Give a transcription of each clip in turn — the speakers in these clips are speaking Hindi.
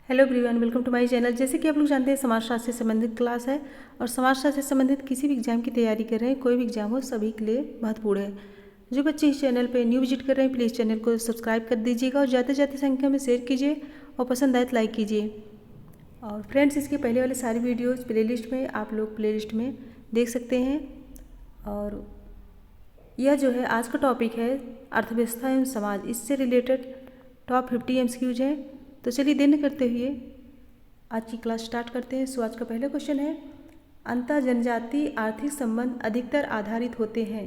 Hello everyone, welcome to my channel. जैसे कि आप लोग जानते हैं, समाजशास्त्र से संबंधित क्लास है और समाजशास्त्र से संबंधित किसी भी एग्जाम की तैयारी कर रहे हैं, कोई भी एग्जाम हो, सभी के लिए महत्वपूर्ण है। जो बच्चे इस चैनल पे न्यू विजिट कर रहे हैं, प्लीज़ चैनल को सब्सक्राइब कर दीजिएगा और जाते जाते संख्या में शेयर कीजिए और पसंद आए तो लाइक कीजिए। और फ्रेंड्स, इसके पहले वाले सारी वीडियोज़ प्लेलिस्ट में आप लोग प्लेलिस्ट में देख सकते हैं। और यह जो है आज का टॉपिक है अर्थव्यवस्था एवं समाज, इससे रिलेटेड टॉप 50 MCQs हैं। तो चलिए देर न करते हुए आज की क्लास स्टार्ट करते हैं। सो आज का पहला क्वेश्चन है, अंतर जनजातीय आर्थिक संबंध अधिकतर आधारित होते हैं।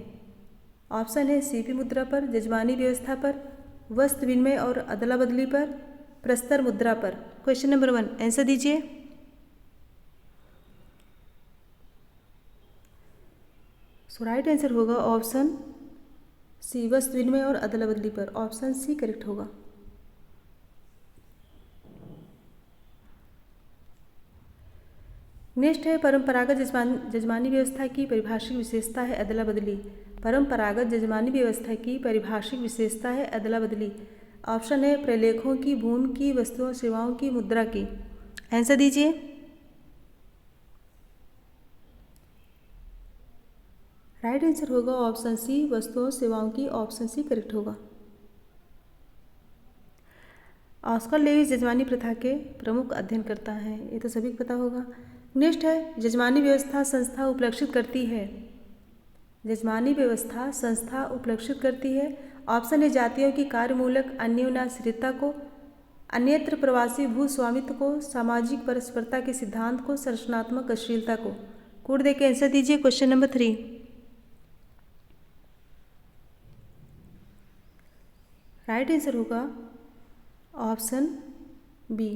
ऑप्शन है सीपी मुद्रा पर, जजमानी व्यवस्था पर, वस्त्र विनिमय और अदला बदली पर, प्रस्तर मुद्रा पर। क्वेश्चन नंबर 1 आंसर दीजिए। सो राइट आंसर होगा ऑप्शन सी, वस्त्र विनिमय और अदला बदली पर। ऑप्शन सी करेक्ट होगा। नेक्स्ट है, परंपरागत जजमानी व्यवस्था की परिभाषिक विशेषता है अदला बदली। परंपरागत जजमानी व्यवस्था की परिभाषिक विशेषता है अदला बदली। ऑप्शन है प्रलेखों की, भूमि की, वस्तुओं सेवाओं की, मुद्रा की। आंसर दीजिए। राइट आंसर होगा ऑप्शन सी, वस्तुओं सेवाओं की। ऑप्शन सी करेक्ट होगा। ऑस्कर लेविस जजमानी प्रथा के प्रमुख अध्ययनकर्ता हैं, ये तो सभी को पता होगा। नेक्स्ट है, जजमानी व्यवस्था संस्था उपलक्षित करती है। जजमानी व्यवस्था संस्था उपलक्षित करती है। ऑप्शन है जातियों की कार्यमूलक अन्योन्याश्रितता को, अन्यत्र प्रवासी भू स्वामित्व को, सामाजिक परस्परता के सिद्धांत को, संरचनात्मक गतिशीलता को। कोड देके आंसर दीजिए। क्वेश्चन नंबर 3 राइट आंसर होगा ऑप्शन बी,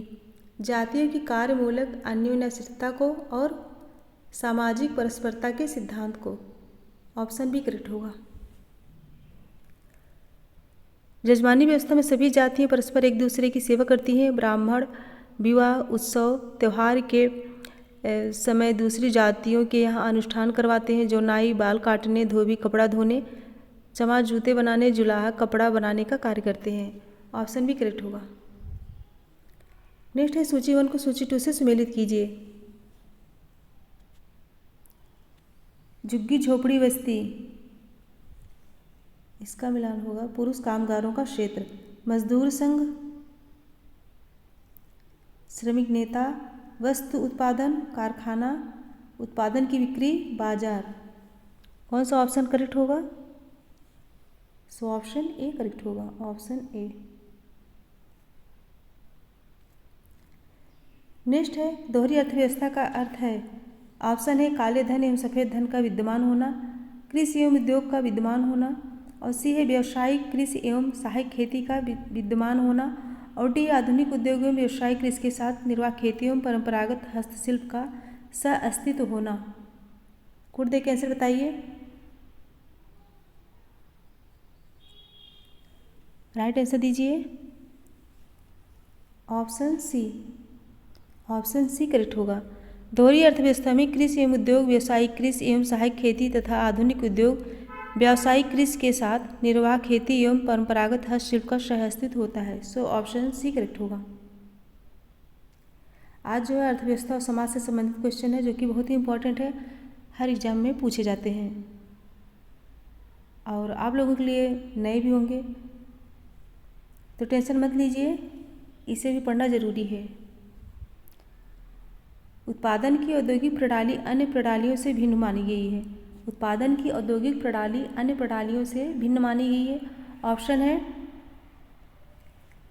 जातियों की कार्यमूलक अन्योन्याश्रितता को और सामाजिक परस्परता के सिद्धांत को। ऑप्शन बी करेक्ट होगा। जजमानी व्यवस्था में सभी जातियां परस्पर एक दूसरे की सेवा करती हैं। ब्राह्मण विवाह, उत्सव, त्यौहार के समय दूसरी जातियों के यहाँ अनुष्ठान करवाते हैं। जो नाई बाल काटने, धोबी कपड़ा धोने, चमार जूते बनाने, जुलाहा कपड़ा बनाने का कार्य करते हैं। ऑप्शन बी करेक्ट होगा। नेक्स्ट है, सूची 1 को सूची 2 से सुमेलित कीजिए। झुग्गी झोपड़ी बस्ती, इसका मिलान होगा पुरुष कामगारों का क्षेत्र। मजदूर संघ, श्रमिक नेता, वस्तु उत्पादन, कारखाना, उत्पादन की बिक्री, बाजार। कौन सा ऑप्शन करेक्ट होगा? सो ऑप्शन ए करेक्ट होगा। ऑप्शन ए। नेक्स्ट है, दोहरी अर्थव्यवस्था का अर्थ है। ऑप्शन है काले धन एवं सफ़ेद धन का विद्यमान होना, कृषि एवं उद्योग का विद्यमान होना, और सी है व्यावसायिक कृषि एवं सहायक खेती का विद्यमान होना, और डी आधुनिक उद्योग एवं व्यावसायिक कृषि के साथ निर्वाह खेती एवं परंपरागत हस्तशिल्प का सह-अस्तित्व होना। कोड देके आंसर बताइए। राइट आंसर दीजिए। Option C. Option C correct होगा। दोहरी अर्थव्यवस्था में कृषि एवं उद्योग, व्यावसायिक कृषि एवं सहायक खेती तथा आधुनिक उद्योग व्यावसायिक कृषि के साथ निर्वाह खेती एवं परंपरागत हस्तशिल्प का सह-अस्तित्व होता है। सो ऑप्शन सी करेक्ट होगा। आज जो है अर्थव्यवस्था और समाज से संबंधित क्वेश्चन है, जो कि बहुत ही इंपॉर्टेंट है, हर एग्जाम में पूछे जाते हैं और आप लोगों के लिए नए भी होंगे, तो टेंशन मत लीजिए, इसे भी पढ़ना जरूरी है। उत्पादन की औद्योगिक प्रणाली अन्य प्रणालियों से भिन्न मानी गई है। उत्पादन की औद्योगिक प्रणाली अन्य प्रणालियों से भिन्न मानी गई है। ऑप्शन है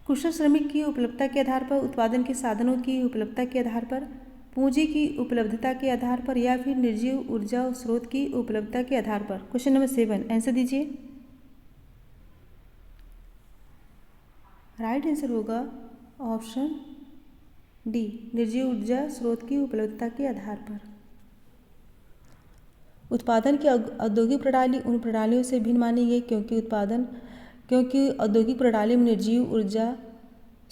कुशल श्रमिक की उपलब्धता के आधार पर, उत्पादन के साधनों की उपलब्धता के आधार पर, पूंजी की उपलब्धता के आधार पर, या फिर निर्जीव ऊर्जा स्रोत की उपलब्धता के आधार पर। क्वेश्चन नंबर 7 आंसर दीजिए। राइट आंसर होगा ऑप्शन डी, निर्जीव ऊर्जा स्रोत की उपलब्धता के आधार पर। उत्पादन की औद्योगिक प्रणाली उन प्रणालियों से भिन्न मानी गई क्योंकि औद्योगिक प्रणाली में निर्जीव ऊर्जा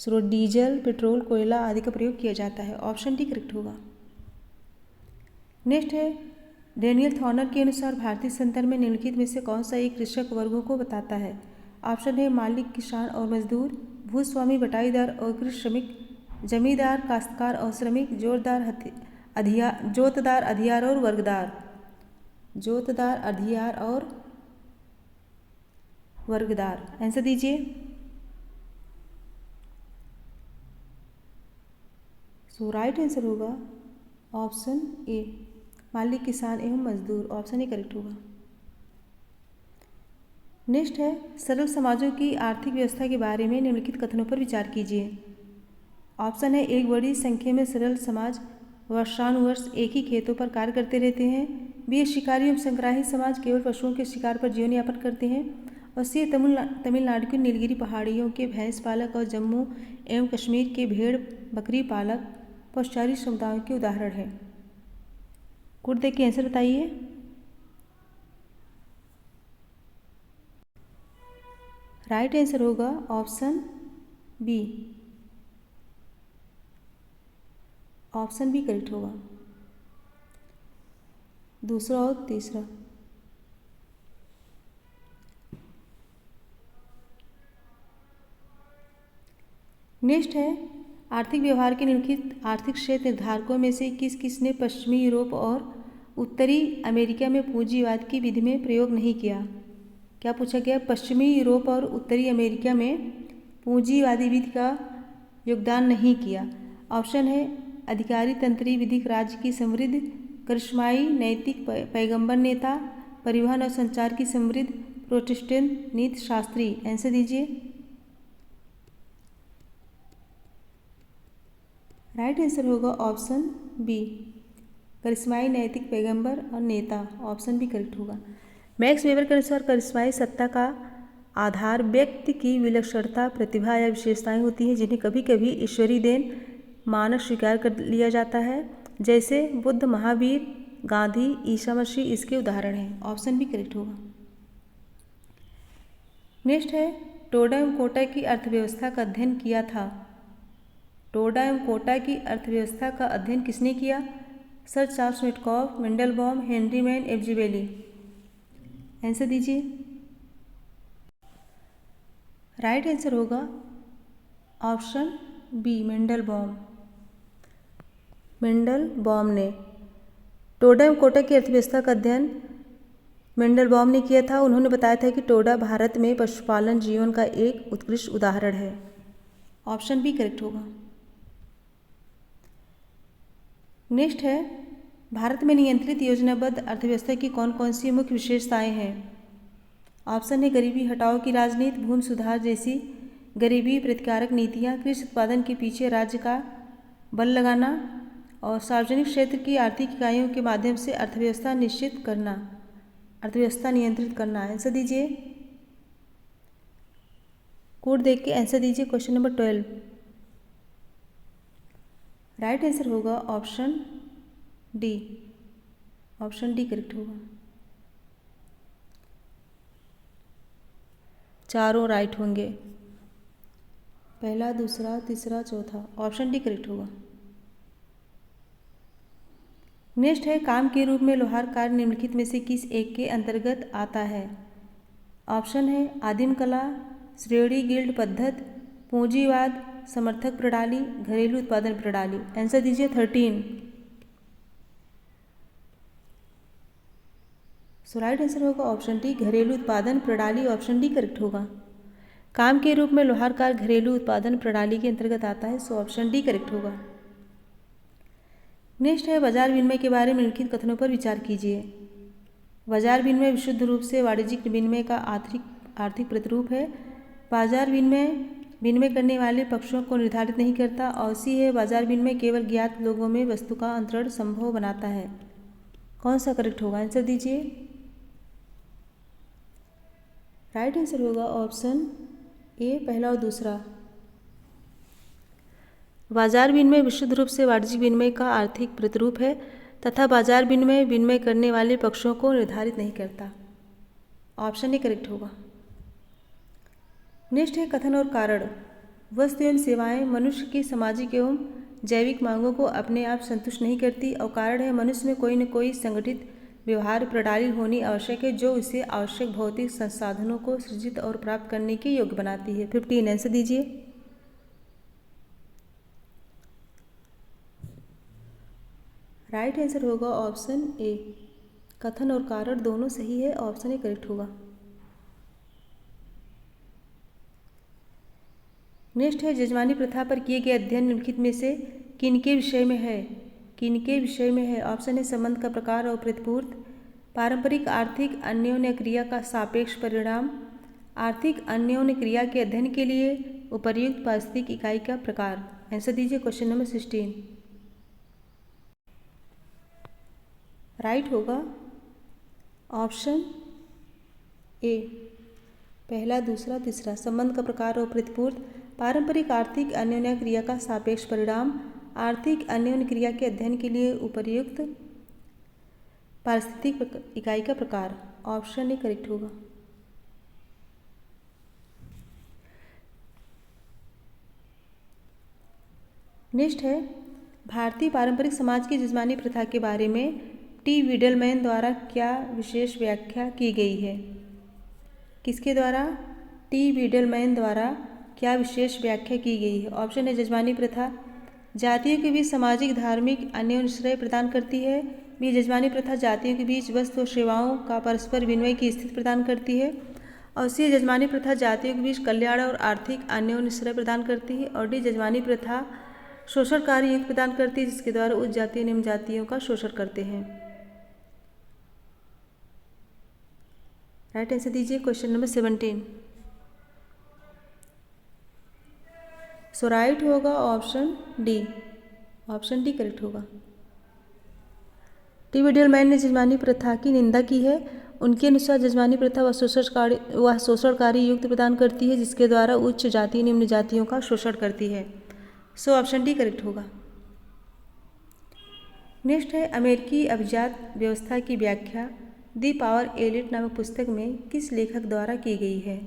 स्रोत डीजल, पेट्रोल, कोयला आदि का प्रयोग किया जाता है। ऑप्शन डी करेक्ट होगा। नेक्स्ट है, डेनियल थॉर्नर के अनुसार भारतीय संदर्भ में निम्नलिखित में से कौन सा एक कृषक वर्गों को बताता है। ऑप्शन है मालिक, किसान और मजदूर, भूस्वामी, बटाईदार और कृषि श्रमिक, जमींदार, काश्तकार और श्रमिक, जोतदार, अधियार और वर्गदार। जोतदार, अधियार और वर्गदार। आंसर दीजिए। सो राइट आंसर होगा ऑप्शन ए, मालिक, किसान एवं मजदूर। ऑप्शन ए करेक्ट होगा। नेक्स्ट है सरल समाजों की आर्थिक व्यवस्था के बारे में निम्नलिखित कथनों पर विचार कीजिए। ऑप्शन है एक बड़ी संख्या में सरल समाज वर्षानुवर्ष एक ही खेतों पर कार्य करते रहते हैं। बी शिकारी एवं संग्राही समाज केवल पशुओं के शिकार पर जीवन यापन करते हैं। और सी तमिलनाडु की नीलगिरी पहाड़ियों के भैंस पालक और जम्मू एवं कश्मीर के भेड़ बकरी पालक पशुचारी समुदायों के उदाहरण हैं। कोड देख के आंसर बताइए। राइट आंसर होगा option B. Option B correct होगा। दूसरा और तीसरा। नेक्स्ट है आर्थिक व्यवहार के निम्नलिखित आर्थिक क्षेत्र निर्धारकों में से किस किसने पश्चिमी यूरोप और उत्तरी अमेरिका में पूंजीवाद की विधि में प्रयोग नहीं किया। क्या पूछा गया? पश्चिमी यूरोप और उत्तरी अमेरिका में पूंजीवादी विधि का योगदान नहीं किया। ऑप्शन है अधिकारी तंत्री विधिक राज्य की समृद्ध, करिश्माई नैतिक पैगंबर नेता, परिवहन और संचार की समृद्ध, प्रोटेस्टेंट नीति शास्त्री। आंसर दीजिए। राइट आंसर होगा ऑप्शन बी, करिश्माई नैतिक पैगंबर और नेता। ऑप्शन बी करेक्ट होगा। मैक्स वेबर के अनुसार करिश्माई सत्ता का आधार व्यक्ति की विलक्षणता, प्रतिभा या विशेषताएं होती हैं जिन्हें कभी कभी ईश्वरीय देन मानक स्वीकार कर लिया जाता है, जैसे बुद्ध, महावीर, गांधी, ईसा मसीह इसके उदाहरण हैं। ऑप्शन बी करेक्ट होगा। नेक्स्ट है टोडा एवं कोटा की अर्थव्यवस्था का अध्ययन किया था। टोडा एवं कोटा की अर्थव्यवस्था का अध्ययन किसने किया? Sir Charles Metcalfe, Mandelbaum, Henry Maine, F G. Bailey. Answer दीजिए। राइट आंसर होगा ऑप्शन बी, मेंडलबॉम। मेंडलबॉम ने टोडा एवं कोटा की अर्थव्यवस्था का अध्ययन मेंडलबॉम ने किया था। उन्होंने बताया था कि टोडा भारत में पशुपालन जीवन का एक उत्कृष्ट उदाहरण है। ऑप्शन बी करेक्ट होगा। नेक्स्ट है भारत में नियंत्रित योजनाबद्ध अर्थव्यवस्था की कौन कौन सी मुख्य विशेषताएं हैं। ऑप्शन है गरीबी हटाओ की राजनीति, भूमि सुधार जैसी गरीबी प्रतिकारक नीतियां, कृषि उत्पादन के पीछे राज्य का बल लगाना और सार्वजनिक क्षेत्र की आर्थिक इकाइयों के माध्यम से अर्थव्यवस्था नियंत्रित करना। आंसर दीजिए। कोड देख के आंसर दीजिए। Question number 12। राइट आंसर होगा option D. Option D correct होगा। चारों राइट होंगे, पहला, दूसरा, तीसरा, चौथा। ऑप्शन डी करेक्ट होगा। नेक्स्ट है काम के रूप में लोहार कार्य निम्नलिखित में से किस एक के अंतर्गत आता है। ऑप्शन है आदिम कला, श्रेणी गिल्ड पद्धति, पूंजीवाद, समर्थक प्रणाली, घरेलू उत्पादन प्रणाली। आंसर दीजिए। 13। सो राइट आंसर होगा ऑप्शन डी, घरेलू उत्पादन प्रणाली। ऑप्शन डी करेक्ट होगा। काम के रूप में लोहार कार्य घरेलू उत्पादन प्रणाली के अंतर्गत आता है। सो ऑप्शन डी करेक्ट होगा। नेक्स्ट है बाजार विनिमय के बारे में निम्नलिखित कथनों पर विचार कीजिए। बाजार विनिमय विशुद्ध रूप से वाणिज्यिक विनिमय का आर्थिक प्रतिरूप है। बाजार विनिमय करने वाले पक्षों को निर्धारित नहीं करता। और सी है बाजार विनिमय केवल ज्ञात लोगों में वस्तु का अंतरण संभव बनाता है। कौन सा करेक्ट होगा? आंसर दीजिए। राइट आंसर होगा ऑप्शन ए, पहला और दूसरा। बाजार विनिमय विशुद्ध रूप से वाणिज्यिक विनिमय का आर्थिक प्रतिरूप है तथा बाजार विनिमय करने वाले पक्षों को निर्धारित नहीं करता। ऑप्शन ए करेक्ट होगा। नेक्स्ट है कथन और कारण। वस्तु एवं सेवाएं मनुष्य की सामाजिक एवं जैविक मांगों को अपने आप संतुष्ट नहीं करती। और कारण है मनुष्य में कोई न कोई संगठित व्यवहार प्रणाली होनी आवश्यक है जो इसे आवश्यक भौतिक संसाधनों को सृजित और प्राप्त करने के योग्य बनाती है। 15। आंसर दीजिए। राइट आंसर होगा ऑप्शन ए। कथन और कारण दोनों सही है, ऑप्शन ए करेक्ट होगा। नेक्स्ट है जजमानी प्रथा पर किए गए अध्ययन निम्नलिखित में से किनके विषय में है? किनके विषय में है? ऑप्शन है संबंध का प्रकार और प्रतिपूर्त, पारंपरिक आर्थिक अन्योन्य क्रिया का सापेक्ष परिणाम, आर्थिक अन्योन्य क्रिया के अध्ययन के लिए उपर्युक्त पारिस्थितिक इकाई का प्रकार। आंसर दीजिए क्वेश्चन नंबर 16। राइट होगा ऑप्शन ए, पहला, दूसरा, तीसरा। संबंध का प्रकार और प्रतिपूर्त, पारंपरिक आर्थिक अन्योन्य क्रिया का सापेक्ष परिणाम, आर्थिक अन्योन्य क्रिया के अध्ययन के लिए उपर्युक्त पारिस्थितिक इकाई का प्रकार। ऑप्शन ए करेक्ट होगा। नेक्स्ट है भारतीय पारंपरिक समाज की जजमानी प्रथा के बारे में टी वीडलमैन द्वारा क्या विशेष व्याख्या की गई है? किसके द्वारा? टी वीडलमैन द्वारा क्या विशेष व्याख्या की गई है? ऑप्शन है जजमानी प्रथा जातियों के बीच सामाजिक धार्मिक अन्योन्याश्रय प्रदान करती है, बी जजमानी प्रथा जातियों के बीच वस्तु और सेवाओं का परस्पर विनिमय की स्थिति प्रदान करती है, और सी जजमानी प्रथा जातियों के बीच कल्याण और आर्थिक अन्योन्याश्रय प्रदान करती है, और डी जजमानी प्रथा शोषणकारी युक्त प्रदान करती है जिसके द्वारा उच्च जातीय निम्न जातियों का शोषण करते हैं। राइट आंसर दीजिए क्वेश्चन नंबर 17। सो राइट होगा option D. Option D correct होगा। टी वीडलमैन ने जजमानी प्रथा की निंदा की है। उनके अनुसार जजमानी प्रथा वह शोषणकारी युक्त प्रदान करती है जिसके द्वारा उच्च जाति निम्न जातियों का शोषण करती है। सो ऑप्शन डी करेक्ट होगा। नेक्स्ट है अमेरिकी अभिजात व्यवस्था की व्याख्या द पावर एलिट नामक पुस्तक में किस लेखक द्वारा की गई है?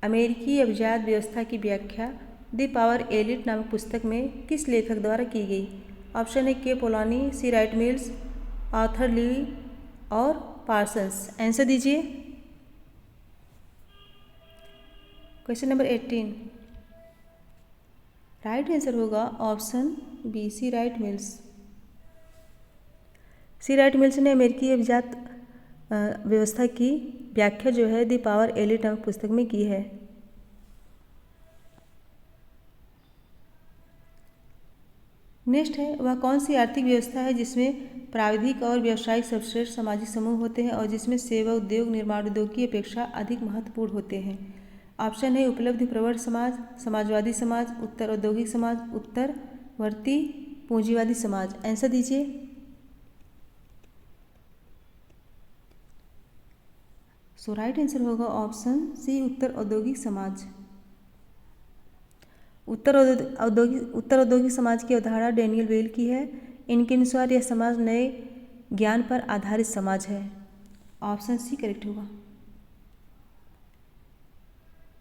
अमेरिकी अभिजात व्यवस्था की व्याख्या द पावर एलिट नामक पुस्तक में किस लेखक द्वारा की गई? ऑप्शन है के पोलानी, सी राइट मिल्स, आर्थर ली और पार्सन्स। आंसर दीजिए क्वेश्चन नंबर 18। राइट आंसर होगा ऑप्शन बी, सी राइट मिल्स। सी राइट मिल्स ने अमेरिकी अभिजात व्यवस्था की व्याख्या जो है द पावर एलिट नामक पुस्तक में की है। नेक्स्ट है वह कौन सी आर्थिक व्यवस्था है जिसमें प्राविधिक और व्यावसायिक सर्वश्रेष्ठ सामाजिक समूह होते हैं और जिसमें सेवा उद्योग निर्माण उद्योग की अपेक्षा अधिक महत्वपूर्ण होते हैं? ऑप्शन है उपलब्धि प्रवण समाज, समाजवादी समाज, उत्तर औद्योगिक समाज, उत्तरवर्ती पूंजीवादी समाज। आंसर दीजिए। सो राइट आंसर होगा ऑप्शन सी, उत्तर औद्योगिक समाज। उत्तर औद्योगिक समाज की अवधारणा डैनियल बेल की है। इनके अनुसार यह समाज नए ज्ञान पर आधारित समाज है। ऑप्शन सी करेक्ट होगा।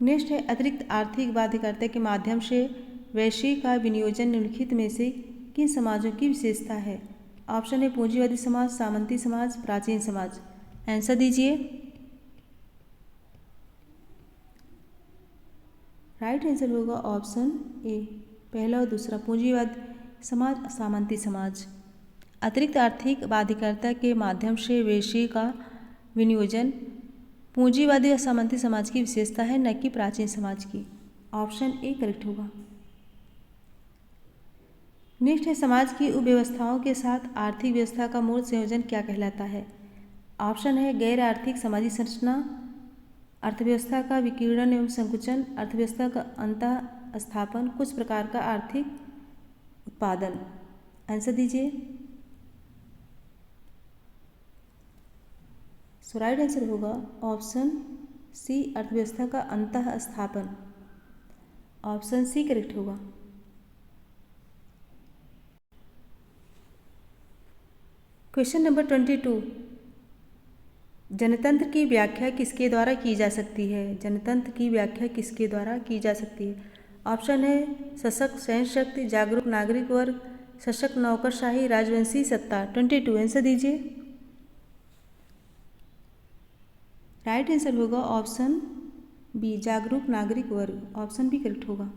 नेक्स्ट है अतिरिक्त आर्थिक बाध्यकारिता के माध्यम से वैश्विक का विनियोजन निम्नलिखित में से किन समाजों की विशेषता है? ऑप्शन है पूंजीवादी समाज, सामंती समाज, प्राचीन समाज। आंसर दीजिए। राइट आंसर होगा ऑप्शन ए, पहला और दूसरा, पूंजीवाद समाज, सामंती समाज। अतिरिक्त आर्थिक बाध्यकारिता के माध्यम से वैश्विक का विनियोजन पूंजीवादी या सामंती समाज की विशेषता है, न कि प्राचीन समाज की। ऑप्शन ए करेक्ट होगा। नेक्स्ट है समाज की उपव्यवस्थाओं के साथ आर्थिक व्यवस्था का मूल संयोजन क्या कहलाता है? ऑप्शन है गैर आर्थिक सामाजिक संरचना, अर्थव्यवस्था का विकीर्ण एवं संकुचन, अर्थव्यवस्था का अंतः स्थापन, कुछ प्रकार का आर्थिक उत्पादन। आंसर दीजिए। सो राइट आंसर होगा ऑप्शन सी, अर्थव्यवस्था का अंतः स्थापन। ऑप्शन सी करेक्ट होगा। Question number 22। जनतंत्र की व्याख्या किसके द्वारा की जा सकती है? जनतंत्र की व्याख्या किसके द्वारा की जा सकती है? ऑप्शन है सशक्त सैन्य शक्ति, जागरूक नागरिक वर्ग, सशक्त नौकरशाही, राजवंशी सत्ता। 22 आंसर दीजिए। राइट आंसर होगा ऑप्शन बी, जागरूक नागरिक वर्ग। ऑप्शन बी करेक्ट होगा।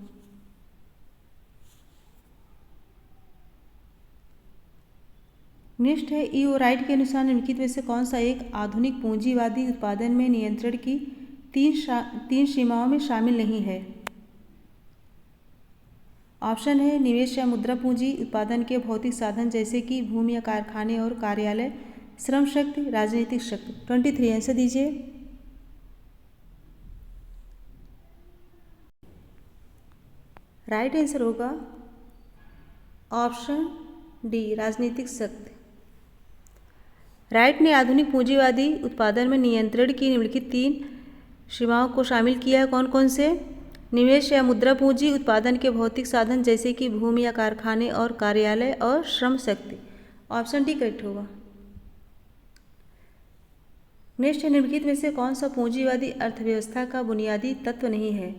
नेक्स्ट है ईओ राइट के अनुसार निम्नलिखित में से कौन सा एक आधुनिक पूंजीवादी उत्पादन में नियंत्रण की तीन सीमाओं में शामिल नहीं है। ऑप्शन है निवेश या मुद्रा पूंजी, उत्पादन के भौतिक साधन जैसे कि भूमि या कारखाने और कार्यालय, श्रम शक्ति, राजनीतिक शक्ति। 23 आंसर दीजिए। राइट आंसर होगा ऑप्शन डी, राजनीतिक शक्ति। राइट ने आधुनिक पूंजीवादी उत्पादन में नियंत्रण की निम्नलिखित 3 सीमाओं को शामिल किया है। कौन कौन से? निवेश या मुद्रा पूंजी, उत्पादन के भौतिक साधन जैसे कि भूमि या कारखाने और कार्यालय, और Shram Shakti. Option D correct होगा। नेक्स्ट है निम्नलिखित में से कौन सा पूंजीवादी अर्थव्यवस्था का बुनियादी तत्व नहीं है?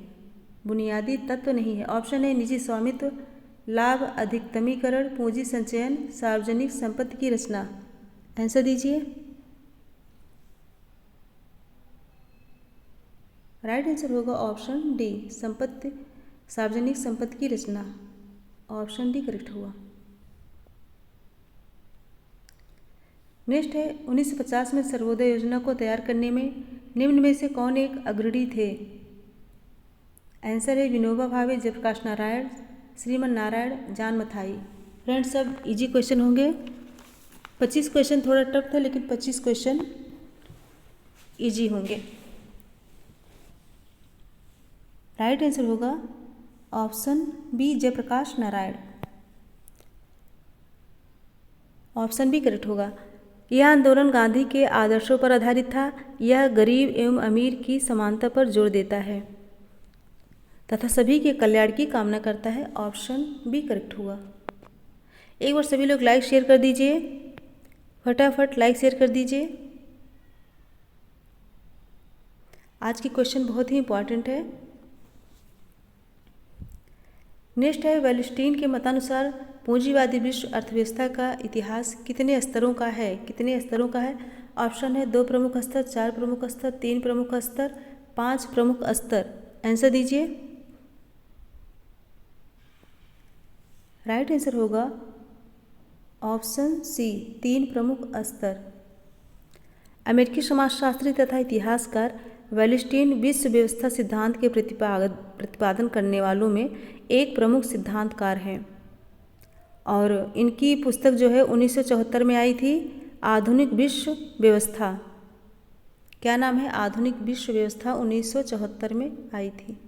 बुनियादी तत्व नहीं है। ऑप्शन है निजी स्वामित्व, लाभ अधिकतमीकरण, पूंजी संचयन, सार्वजनिक संपत्ति की रचना। आंसर दीजिए। राइट आंसर होगा ऑप्शन डी, संपत्ति, सार्वजनिक संपत्ति की रचना। ऑप्शन डी करेक्ट होगा। नेक्स्ट है 1950 में सर्वोदय योजना को तैयार करने में निम्न में से कौन एक अग्रणी थे? आंसर है विनोबा भावे, जयप्रकाश नारायण, श्रीमन नारायण, जान मथाई। फ्रेंड्स सब इजी क्वेश्चन होंगे। 25 क्वेश्चन थोड़ा टफ था, लेकिन 25 क्वेश्चन इजी होंगे। राइट आंसर होगा option B, Jayaprakash Narayan. Option B correct होगा। यह आंदोलन गांधी के आदर्शों पर आधारित था। यह गरीब एवं अमीर की समानता पर जोर देता है तथा सभी के कल्याण की कामना करता है। ऑप्शन बी करेक्ट हुआ। एक बार सभी लोग लाइक शेयर कर दीजिए, फटाफट लाइक शेयर कर दीजिए। आज की क्वेश्चन बहुत ही इंपॉर्टेंट है। नेक्स्ट है वेलस्टीन के मतानुसार पूंजीवादी विश्व अर्थव्यवस्था का इतिहास कितने स्तरों का है? कितने स्तरों का है? ऑप्शन है 2 प्रमुख स्तर, 4 प्रमुख स्तर, 3 प्रमुख स्तर, 5 प्रमुख स्तर। आंसर दीजिए। राइट आंसर होगा ऑप्शन सी, 3 प्रमुख स्तर। अमेरिकी समाजशास्त्री तथा इतिहासकार वेलस्टीन विश्व व्यवस्था सिद्धांत के प्रतिपादन करने वालों में एक प्रमुख सिद्धांतकार हैं और इनकी पुस्तक जो है 1974 में आई थी, आधुनिक विश्व व्यवस्था। क्या नाम है? आधुनिक विश्व व्यवस्था 1974 में आई थी।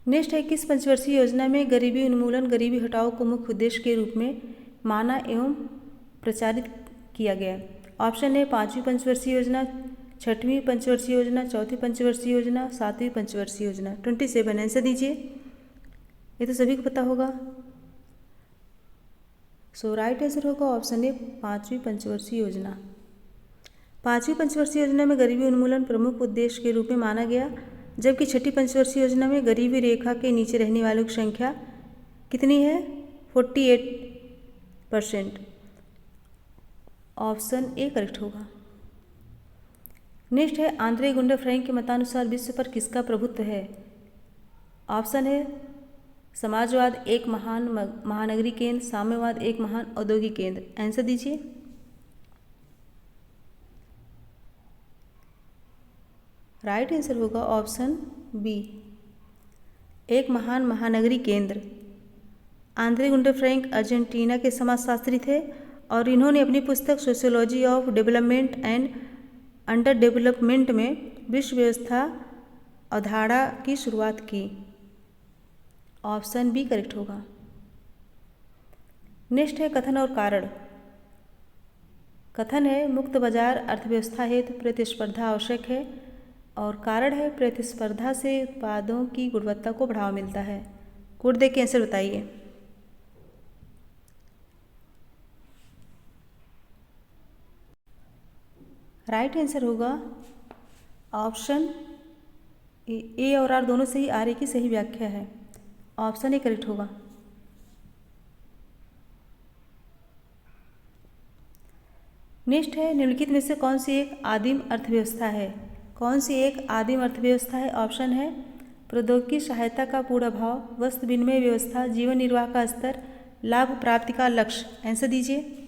नेक्स्ट है किस पंचवर्षीय योजना में गरीबी उन्मूलन, गरीबी हटाओ को मुख्य उद्देश्य के रूप में माना एवं प्रचारित किया गया? ऑप्शन है 5वीं पंचवर्षीय योजना, 6वीं पंचवर्षीय योजना, 4थी पंचवर्षीय योजना, 7वीं पंचवर्षीय योजना। 27 आंसर दीजिए। ये तो सभी को पता होगा। सो राइट आंसर होगा ऑप्शन ए, 5वीं पंचवर्षीय योजना। 5वीं पंचवर्षीय योजना में गरीबी उन्मूलन प्रमुख उद्देश्य के रूप में माना गया, जबकि 6ठी पंचवर्षीय योजना में गरीबी रेखा के नीचे रहने वालों की संख्या कितनी है? 48%। ऑप्शन ए करेक्ट होगा। नेक्स्ट है आंद्रे गुंडा फ्रैंक के मतानुसार विश्व पर किसका प्रभुत्व है? ऑप्शन है समाजवाद एक महान महानगरीय केंद्र, साम्यवाद एक महान औद्योगिक केंद्र। आंसर दीजिए। राइट आंसर होगा ऑप्शन बी, एक महान महानगरीय केंद्र। आंद्रे गुंडा फ्रैंक अर्जेंटीना के समाजशास्त्री थे और इन्होंने अपनी पुस्तक sociology of development and under development में विश्व व्यवस्था अवधारणा की शुरुआत की। ऑप्शन बी करेक्ट होगा। नेक्स्ट है कथन और कारण। कथन है मुक्त बाजार अर्थव्यवस्था हेतु प्रतिस्पर्धा आवश्यक है और कारण है प्रतिस्पर्धा से उत्पादों की गुणवत्ता को बढ़ावा मिलता है। कोड देख के आंसर बताइए। राइट आंसर होगा ऑप्शन ए और आर दोनों सही, आर ए की सही व्याख्या है। ऑप्शन ए करेक्ट होगा। नेक्स्ट है निम्नलिखित में से कौन सी एक आदिम अर्थव्यवस्था है? कौन सी एक आदिम अर्थव्यवस्था है? ऑप्शन है प्रौद्योगिकी सहायता का पूर्ण अभाव, वस्तु विनिमय व्यवस्था, जीवन निर्वाह का स्तर, लाभ प्राप्ति का लक्ष्य। आंसर दीजिए।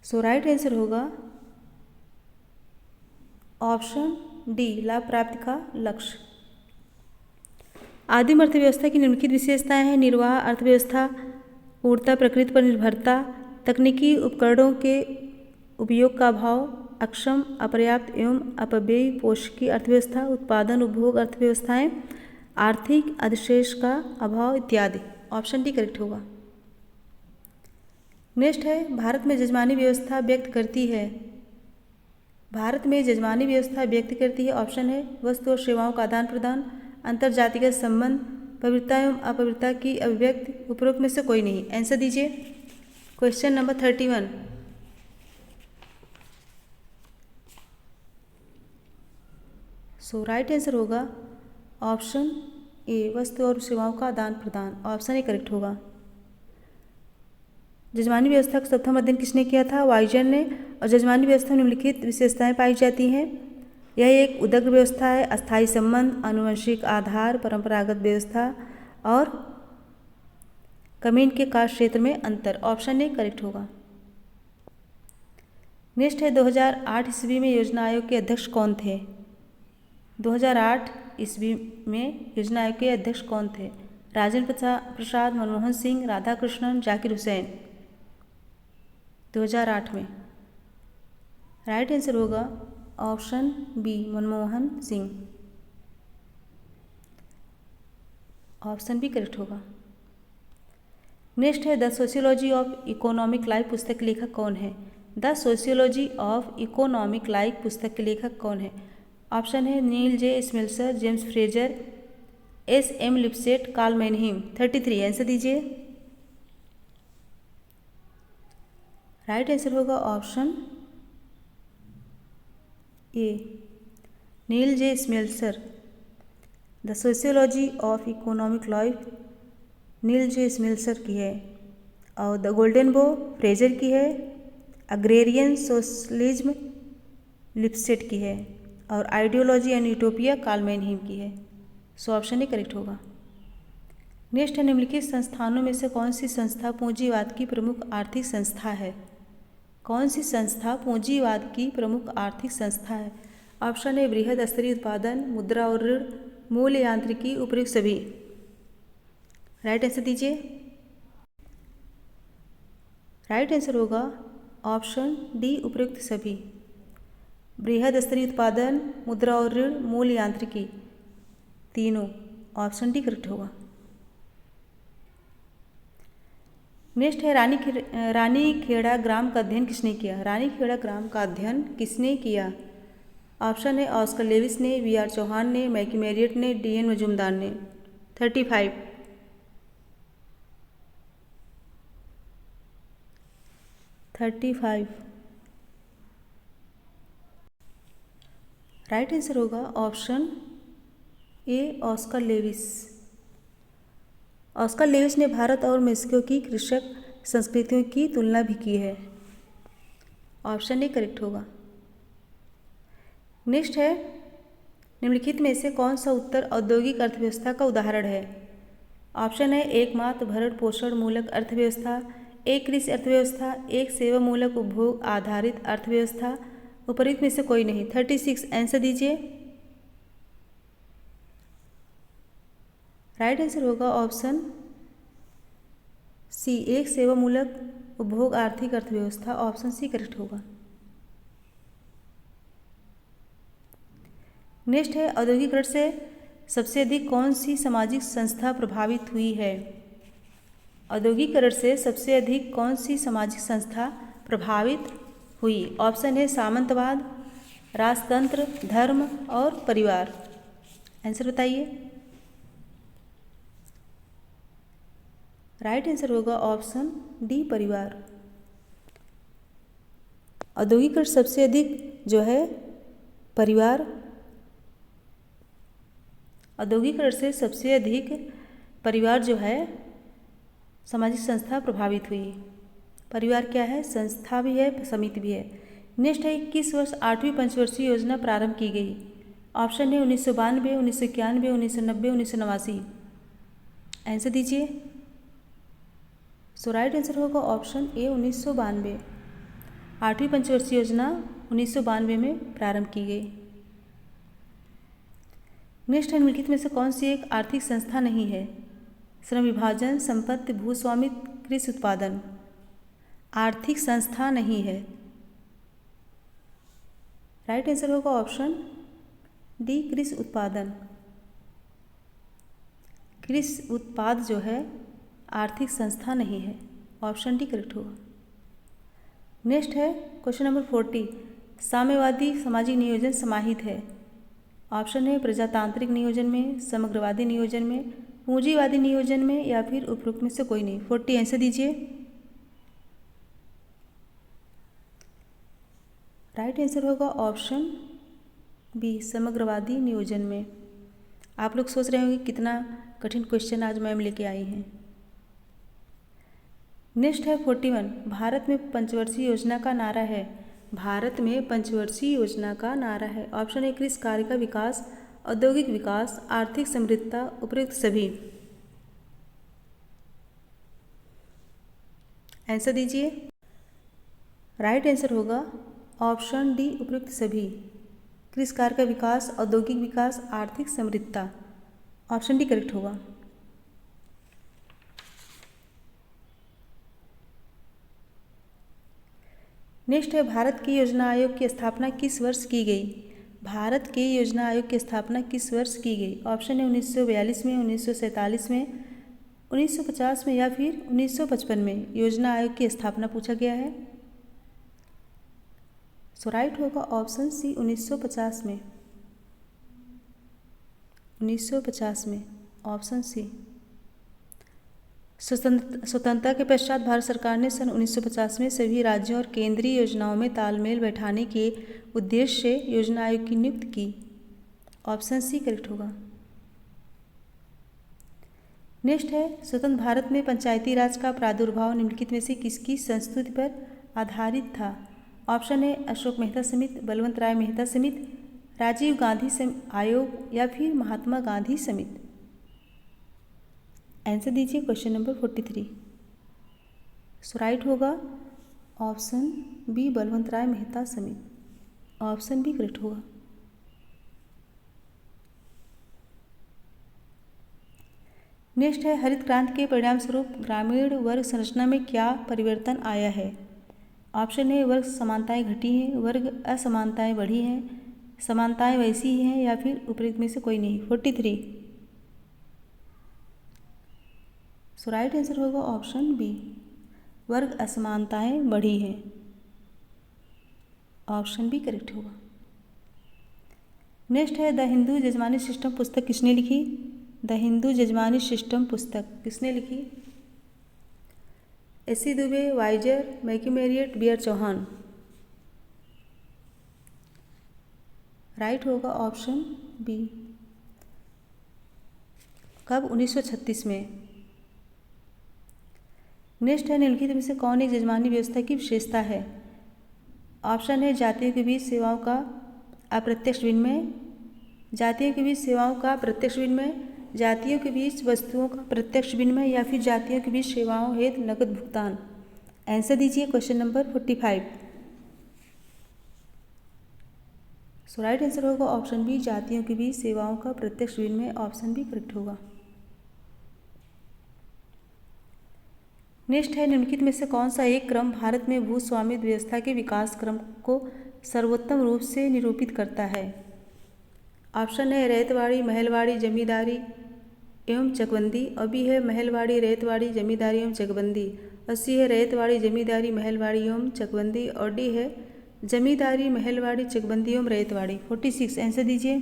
सो राइट आंसर होगा ऑप्शन डी, लाभ प्राप्ति का लक्ष्य। आदिम अर्थव्यवस्था की निम्नलिखित विशेषताएं हैं। निर्वाह अर्थव्यवस्था, पूर्णतः प्रकृति पर निर्भरता, तकनीकी उपकरणों के उपयोग का अभाव, अक्षम, अपर्याप्त एवं अपव्ययी पोषकी अर्थव्यवस्था, उत्पादन उपभोग अर्थव्यवस्थाएं, आर्थिक अधिशेष का अभाव इत्यादि। ऑप्शन डी करेक्ट होगा। नेक्स्ट है भारत में जजमानी व्यवस्था व्यक्त करती है। भारत में जजमानी व्यवस्था व्यक्त करती है। ऑप्शन है वस्तु और सेवाओं का आदान प्रदान, अंतर्जातीय संबंध, पवित्रता एवं अपवित्रता की अभिव्यक्ति, उपरोक्त में से कोई नहीं। आंसर दीजिए। Question number 31। सो राइट आंसर होगा ऑप्शन ए, वस्तु और सेवाओं का आदान प्रदान। ऑप्शन ए करेक्ट होगा। जजमानी व्यवस्था का प्रथम अध्ययन किसने किया था? वाइजर ने। और जजमानी व्यवस्था में निम्नलिखित विशेषताएं पाई जाती हैं। यह एक उदग्र व्यवस्था है, अस्थायी संबंध, आनुवंशिक आधार, परंपरागत व्यवस्था और कमीन के कार्य क्षेत्र में अंतर। ऑप्शन ए करेक्ट होगा। नेक्स्ट है 2008 ईस्वी में योजना आयोग के अध्यक्ष कौन थे? 2008 ईस्वी में योजना आयोग के अध्यक्ष कौन थे? राजेंद्र प्रसाद, मनमोहन सिंह, राधाकृष्णन, जाकिर हुसैन। 2008 में राइट आंसर होगा option b, Manmohan Singh. Option B correct होगा। नेक्स्ट है the sociology of economic life पुस्तक के लेखक कौन है? The sociology of economic life पुस्तक के लेखक कौन है? ऑप्शन है Neil J Smelser, James Frazer, S M Lipset, Karl Mannheim. 33। Answer दीजिए। राइट आंसर होगा option a, Neil J Smelser. The sociology of economic life Neil J Smelser की है और द गोल्डन बो फ्रेजर की है, अग्रेरियन सोशलिज्म लिपसेट की है और आइडियोलॉजी एंड यूटोपिया कार्ल मैनहीम की है। सो ऑप्शन ए करेक्ट होगा। नेक्स्ट है निम्नलिखित संस्थानों में से कौन सी संस्था पूंजीवाद की प्रमुख आर्थिक संस्था है? कौन सी संस्था पूंजीवाद की प्रमुख आर्थिक संस्था है? ऑप्शन है बृहद स्तरीय उत्पादन, मुद्रा और ऋण, मूल्य यांत्रिकी, उपयुक्त सभी। राइट आंसर दीजिए। राइट आंसर होगा ऑप्शन डी, उपयुक्त सभी। बृहद स्तरीय उत्पादन, मुद्रा और ऋण, मूल्य यांत्रिकी, तीनों। ऑप्शन डी करेक्ट होगा। नेक्स्ट है रानीखेड़ा ग्राम का अध्ययन किसने किया? रानीखेड़ा ग्राम का अध्ययन किसने किया? ऑप्शन है ऑस्कर लेविस ने, वी आर चौहान ने, मैकी मैरियट ने, डी एन मजूमदार ने। 35। राइट आंसर होगा ऑप्शन ए, ऑस्कर लेविस। ऑस्कर लेविस ने भारत और मेक्सिको की कृषक संस्कृतियों की तुलना भी की है। ऑप्शन ए करेक्ट होगा। नेक्स्ट है निम्नलिखित में से कौन सा उत्तर औद्योगिक अर्थव्यवस्था का उदाहरण है? ऑप्शन है एकमात्र भरण पोषण मूलक अर्थव्यवस्था, एक कृषि अर्थव्यवस्था, एक सेवा मूलक उपभोग आधारित अर्थव्यवस्था, उपरोक्त में से कोई नहीं। 36। आंसर दीजिए। राइट आंसर होगा ऑप्शन सी, एक सेवा मूलक उपभोग आर्थिक अर्थव्यवस्था। ऑप्शन सी करेक्ट होगा। नेक्स्ट है औद्योगिकरण से सबसे अधिक कौन सी सामाजिक संस्था प्रभावित हुई है? औद्योगिकरण से सबसे अधिक कौन सी सामाजिक संस्था प्रभावित हुई? ऑप्शन है सामंतवाद, राजतंत्र, धर्म और परिवार। आंसर बताइए। राइट आंसर होगा ऑप्शन डी, परिवार। औद्योगिकरण सबसे अधिक जो है परिवार, औद्योगिकरण से सबसे अधिक परिवार जो है सामाजिक संस्था प्रभावित हुई। परिवार क्या है? संस्था भी है, समिति भी है। नेक्स्ट है 21 वर्ष 8वीं पंचवर्षीय योजना प्रारंभ की गई। ऑप्शन है 1992, 1991, 1990, 1989। आंसर दीजिए। सो राइट आंसर होगा ऑप्शन ए 1992। 8वीं पंचवर्षीय योजना 1992 में प्रारंभ की गई। नेक्स्ट है, निम्नलिखित में से कौन सी एक आर्थिक संस्था नहीं है? श्रम विभाजन, संपत्ति, भूस्वामित्व, कृषि उत्पादन। आर्थिक संस्था नहीं है। राइट आंसर होगा ऑप्शन डी कृषि उत्पादन। कृषि उत्पाद जो है आर्थिक संस्था नहीं है। ऑप्शन डी करेक्ट होगा। नेक्स्ट है क्वेश्चन नंबर 40। साम्यवादी सामाजिक नियोजन समाहित है। ऑप्शन है प्रजातांत्रिक नियोजन में, समग्रवादी नियोजन में, पूंजीवादी नियोजन में या फिर उपरोक्त में से कोई नहीं। 40 आंसर दीजिए। राइट आंसर होगा ऑप्शन बी समग्रवादी नियोजन में। आप लोग सोच रहे होंगे कितना कठिन क्वेश्चन आज मैम लेके आई हैं। नेक्स्ट है 41। भारत में पंचवर्षीय योजना का नारा है। भारत में पंचवर्षीय योजना का नारा है। ऑप्शन ए कृषि कार्य का विकास, औद्योगिक विकास, आर्थिक समृद्धता, उपयुक्त सभी। आंसर दीजिए। राइट आंसर होगा ऑप्शन डी उपयुक्त सभी। कृषि कार्य का विकास, औद्योगिक विकास, आर्थिक समृद्धता। ऑप्शन डी करेक्ट होगा। नेक्स्ट है, भारत के योजना आयोग की स्थापना किस वर्ष की गई? भारत के योजना आयोग की स्थापना किस वर्ष की गई? ऑप्शन है 1942 में, 1947 में, 1950 में या फिर 1955 में योजना आयोग की स्थापना पूछा गया है। सो राइट होगा ऑप्शन सी 1950 में। 1950 में ऑप्शन सी। स्वतंत्रता के पश्चात भारत सरकार ने सन 1950 में सभी राज्यों और केंद्रीय योजनाओं में तालमेल बैठाने के उद्देश्य से योजना आयोग की नियुक्ति की। ऑप्शन सी करेक्ट होगा। नेक्स्ट है, स्वतंत्र भारत में पंचायती राज का प्रादुर्भाव निम्नलिखित में से किसकी संस्तुति पर आधारित था? ऑप्शन है अशोक मेहता समिति, बलवंत राय मेहता समिति, राजीव गांधी आयोग या फिर महात्मा गांधी समिति। आंसर दीजिए क्वेश्चन नंबर 43। सो राइट होगा ऑप्शन बी बलवंत राय मेहता समिति। ऑप्शन बी करेक्ट होगा। नेक्स्ट है, हरित क्रांति के परिणाम स्वरूप ग्रामीण वर्ग संरचना में क्या परिवर्तन आया है? ऑप्शन है वर्ग समानताएं घटी हैं, वर्ग असमानताएं बढ़ी हैं, समानताएं वैसी ही हैं या फिर उपयुक्त में से कोई नहीं। 43। सो राइट आंसर होगा ऑप्शन बी वर्ग असमानताएं बढ़ी हैं। ऑप्शन बी करेक्ट होगा। नेक्स्ट है, द हिंदू जजमानी सिस्टम पुस्तक किसने लिखी? द हिंदू जजमानी सिस्टम पुस्तक किसने लिखी? S C. Dube, Wiser, McKim Marriott, B R. Chauhan. Right होगा ऑप्शन बी। कब? 1936 में। नेक्स्ट है, निम्नलिखित में से कौन एक जजमानी व्यवस्था की विशेषता है? ऑप्शन है जातियों के बीच सेवाओं का अप्रत्यक्ष विनिमय, जातियों के बीच सेवाओं का प्रत्यक्ष विनिमय, जातियों के बीच वस्तुओं का प्रत्यक्ष विनिमय या फिर जातियों के बीच सेवाओं हेतु नकद भुगतान। आंसर दीजिए क्वेश्चन नंबर 45। सो राइट आंसर होगा ऑप्शन बी जातियों के बीच सेवाओं का प्रत्यक्ष विनिमय। ऑप्शन बी करेक्ट होगा। नेक्स्ट है, निम्नलिखित में से कौन सा एक क्रम भारत में भूस्वामित्व व्यवस्था के विकास क्रम को सर्वोत्तम रूप से निरूपित करता है? ऑप्शन है रैयतवाड़ी, महलवाड़ी, जमींदारी एवं चकबंदी। और बी है महलवाड़ी, रैयतवाड़ी, जमींदारी एवं चकबंदी। और सी है रैयतवाड़ी, जमींदारी, महलवाड़ी एवं चकबंदी। और डी है जमींदारी, महलवाड़ी, चकबंदी एवं रैयतवाड़ी। 46 आंसर दीजिए।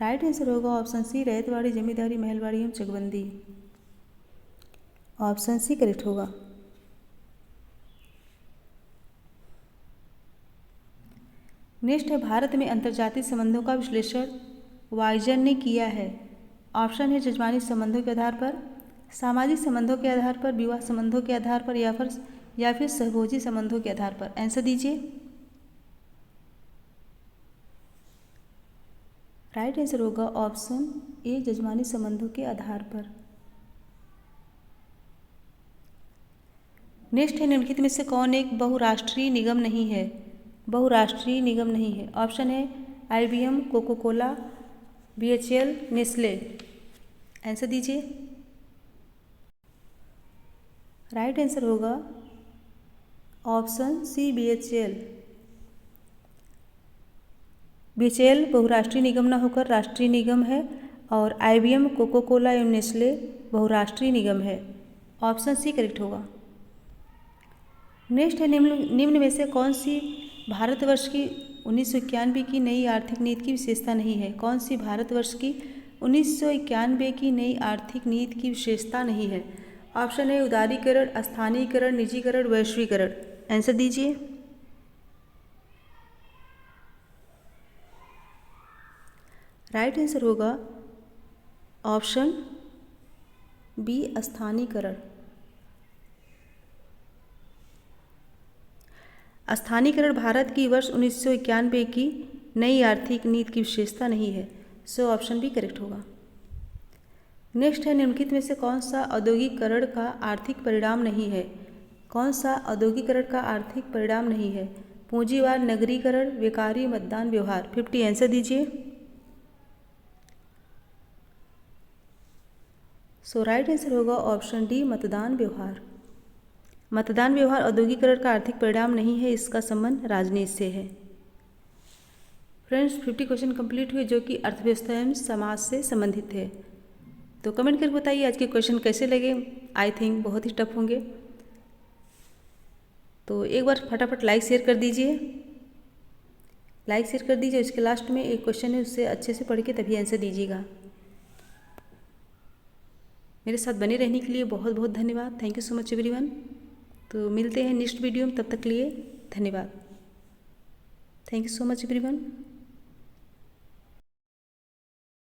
राइट आंसर होगा ऑप्शन सी रैयतवाड़ी, जमींदारी, महलवाड़ी एवं चकबंदी। ऑप्शन सी करेक्ट होगा। नेक्स्ट है, भारत में अंतर्जातीय संबंधों का विश्लेषण वाइजर ने किया है। ऑप्शन है जजमानी संबंधों के आधार पर, सामाजिक संबंधों के आधार पर, विवाह संबंधों के आधार पर या फिर या फिर सहभोजी संबंधों के आधार पर? आंसर दीजिए। राइट आंसर होगा ऑप्शन ए, जजमानी संबंधों के आधार पर। नेक्स्ट है, निम्नलिखित में से कौन एक बहुराष्ट्रीय निगम नहीं है? बहुराष्ट्रीय निगम नहीं है। ऑप्शन है IBM, Coca Cola, BHEL, Nestle. Answer दीजिए। राइट आंसर होगा ऑप्शन सी, BHEL। BHEL बहुराष्ट्रीय निगम न होकर राष्ट्रीय निगम है और IBM, कोको कोला एवं नेस्ले बहुराष्ट्रीय निगम है। ऑप्शन सी करेक्ट होगा। नेक्स्ट है, निम्न में से कौन सी भारतवर्ष की 1991 की नई आर्थिक नीति की विशेषता नहीं है? कौन सी भारतवर्ष की 1991 की नई आर्थिक नीति की विशेषता नहीं है? ऑप्शन है उदारीकरण, स्थानीयकरण, निजीकरण, वैश्वीकरण। आंसर दीजिए। राइट आंसर होगा ऑप्शन बी, स्थानीयकरण। स्थानीयकरण भारत की वर्ष 1991 की नई आर्थिक नीति की विशेषता नहीं है। सो ऑप्शन बी करेक्ट होगा। नेक्स्ट है, निम्नलिखित में से कौन सा औद्योगिकरण का आर्थिक परिणाम नहीं है? कौन सा औद्योगिकरण का आर्थिक परिणाम नहीं है? पूंजीवाद, नगरीकरण, बेकारी, मतदान, व्यवहार। 50 आंसर दीजिए। सो राइट आंसर होगा ऑप्शन डी, मतदान व्यवहार। मतदान व्यवहार औद्योगिकरण का आर्थिक परिणाम नहीं है, इसका संबंध राजनीति से है। फ्रेंड्स, 50 क्वेश्चन कंप्लीट हुए जो कि अर्थव्यवस्था एवं समाज से संबंधित थे। तो कमेंट करके बताइए आज के क्वेश्चन कैसे लगे। आई थिंक बहुत ही टफ होंगे। तो एक बार फटाफट लाइक शेयर कर दीजिए। लाइक शेयर कर दीजिए। उसके लास्ट में एक क्वेश्चन है, उससे अच्छे से पढ़ के तभी आंसर दीजिएगा। मेरे साथ बने रहने के लिए बहुत बहुत धन्यवाद। Thank you so much everyone. तो मिलते हैं नेक्स्ट वीडियो में, तब तक के लिए धन्यवाद। Thank you so much everyone.